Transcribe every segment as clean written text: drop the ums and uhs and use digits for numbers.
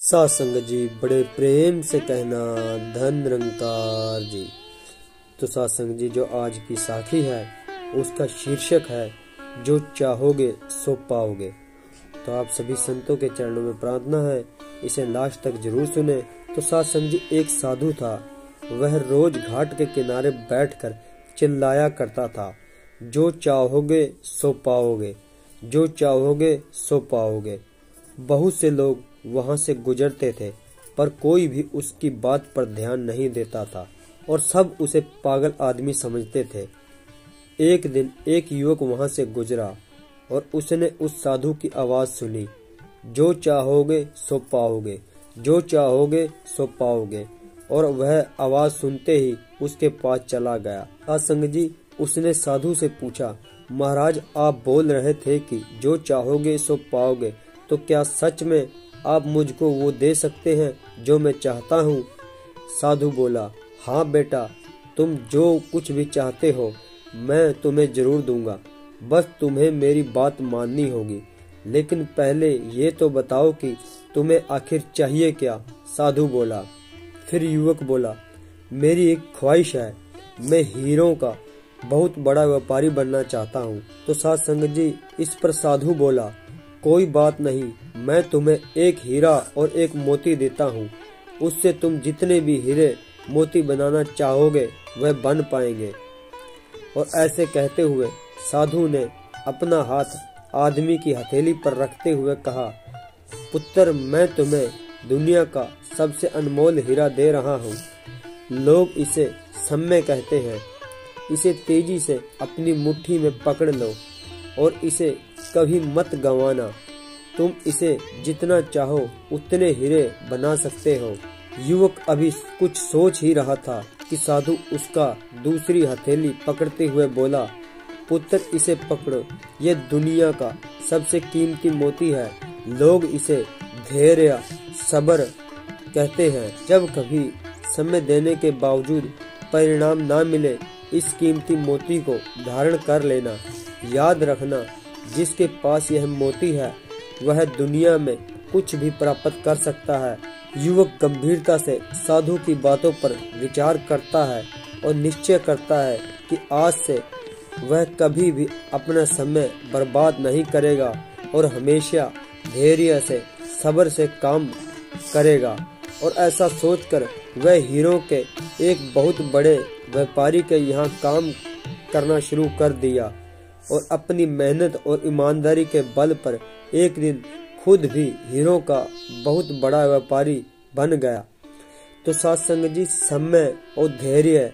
सासंग जी बड़े प्रेम से कहना धन निरंकार जी। तो सासंग जी जो आज की साखी है उसका शीर्षक है जो चाहोगे सो पाओगे। तो आप सभी संतों के चरणों में प्रार्थना है इसे लास्ट तक जरूर सुने। तो सासंग जी एक साधु था, वह रोज घाट के किनारे बैठकर चिल्लाया करता था, जो चाहोगे सो पाओगे, जो चाहोगे सो पाओगे। बहुत से लोग वहां से गुजरते थे पर कोई भी उसकी बात पर ध्यान नहीं देता था और सब उसे पागल आदमी समझते थे। एक दिन एक युवक वहां से गुजरा और उसने उस साधु की आवाज सुनी, जो चाहोगे सो पाओगे, जो चाहोगे सो पाओगे। और वह आवाज सुनते ही उसके पास चला गया। सासंग जी उसने साधु से पूछा, महाराज आप बोल रहे थे कि जो चाहोगे सो पाओगे, तो क्या सच में आप मुझको वो दे सकते हैं जो मैं चाहता हूँ? साधु बोला, हाँ बेटा, तुम जो कुछ भी चाहते हो मैं तुम्हें जरूर दूंगा, बस तुम्हें मेरी बात माननी होगी। लेकिन पहले ये तो बताओ कि तुम्हें आखिर चाहिए क्या? साधु बोला। फिर युवक बोला, मेरी एक ख्वाहिश है, मैं हीरों का बहुत बड़ा व्यापारी बनना चाहता हूँ। तो सासंग जी इस पर साधु बोला, कोई बात नहीं, मैं तुम्हें एक हीरा और एक मोती देता हूँ, उससे तुम जितने भी हीरे मोती बनाना चाहोगे वह बन पाएंगे। और ऐसे कहते हुए साधु ने अपना हाथ आदमी की हथेली पर रखते हुए कहा, पुत्र मैं तुम्हें दुनिया का सबसे अनमोल हीरा दे रहा हूँ। लोग इसे समय कहते हैं। इसे तेजी से अपनी मुट्ठी में पकड़ लो और इसे कभी मत गंवाना। तुम इसे जितना चाहो उतने हीरे बना सकते हो। युवक अभी कुछ सोच ही रहा था कि साधु उसका दूसरी हथेली पकड़ते हुए बोला, पुत्र इसे पकड़ो, ये दुनिया का सबसे कीमती मोती है। लोग इसे धैर्य सब्र कहते हैं। जब कभी समय देने के बावजूद परिणाम ना मिले, इस कीमती मोती को धारण कर लेना। याद रखना, जिसके पास यह मोती है वह दुनिया में कुछ भी प्राप्त कर सकता है। युवक गंभीरता से साधु की बातों पर विचार करता है और निश्चय करता है कि आज से वह कभी भी अपना समय बर्बाद नहीं करेगा और हमेशा धैर्य से सब्र से काम करेगा। और ऐसा सोचकर वह हीरो के एक बहुत बड़े व्यापारी के यहाँ काम करना शुरू कर दिया और अपनी मेहनत और ईमानदारी के बल पर एक दिन खुद भी हीरो का बहुत बड़ा व्यापारी बन गया। तो सासंग जी समय और धैर्य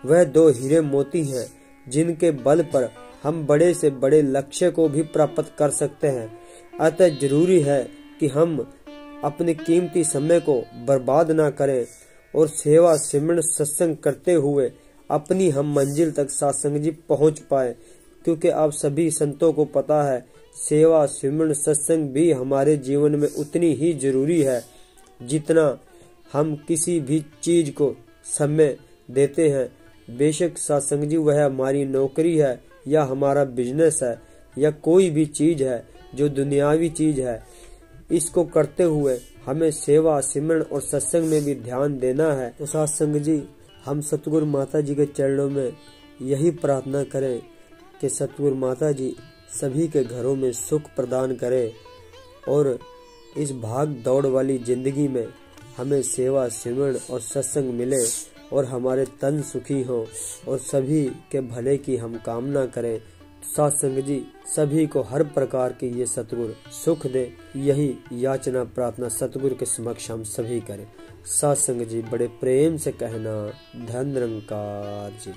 वह दो हीरे मोती हैं जिनके बल पर हम बड़े से बड़े लक्ष्य को भी प्राप्त कर सकते हैं। अतः जरूरी है कि हम अपने कीमती समय को बर्बाद ना करें और सेवा सिमरन सत्संग करते हुए अपनी हम मंजिल तक सासंग जी पहुंच पाए। क्योंकि आप सभी संतों को पता है सेवा सिमरन सत्संग भी हमारे जीवन में उतनी ही जरूरी है जितना हम किसी भी चीज को समय देते हैं। बेशक सासंग जी वह हमारी नौकरी है या हमारा बिजनेस है या कोई भी चीज है जो दुनियावी चीज है, इसको करते हुए हमें सेवा सिमरन और सत्संग में भी ध्यान देना है। तो सासंग जी हम सतगुरु माता जी के चरणों में यही प्रार्थना करें कि सतगुरु माता जी सभी के घरों में सुख प्रदान करे और इस भाग दौड़ वाली जिंदगी में हमें सेवा सिमरन और सत्संग मिले और हमारे तन सुखी हो और सभी के भले की हम कामना करें। सत्संग जी सभी को हर प्रकार की ये सतगुरु सुख दे, यही याचना प्रार्थना सतगुरु के समक्ष हम सभी करें। सत्संग जी बड़े प्रेम से कहना धन निरंकार जी।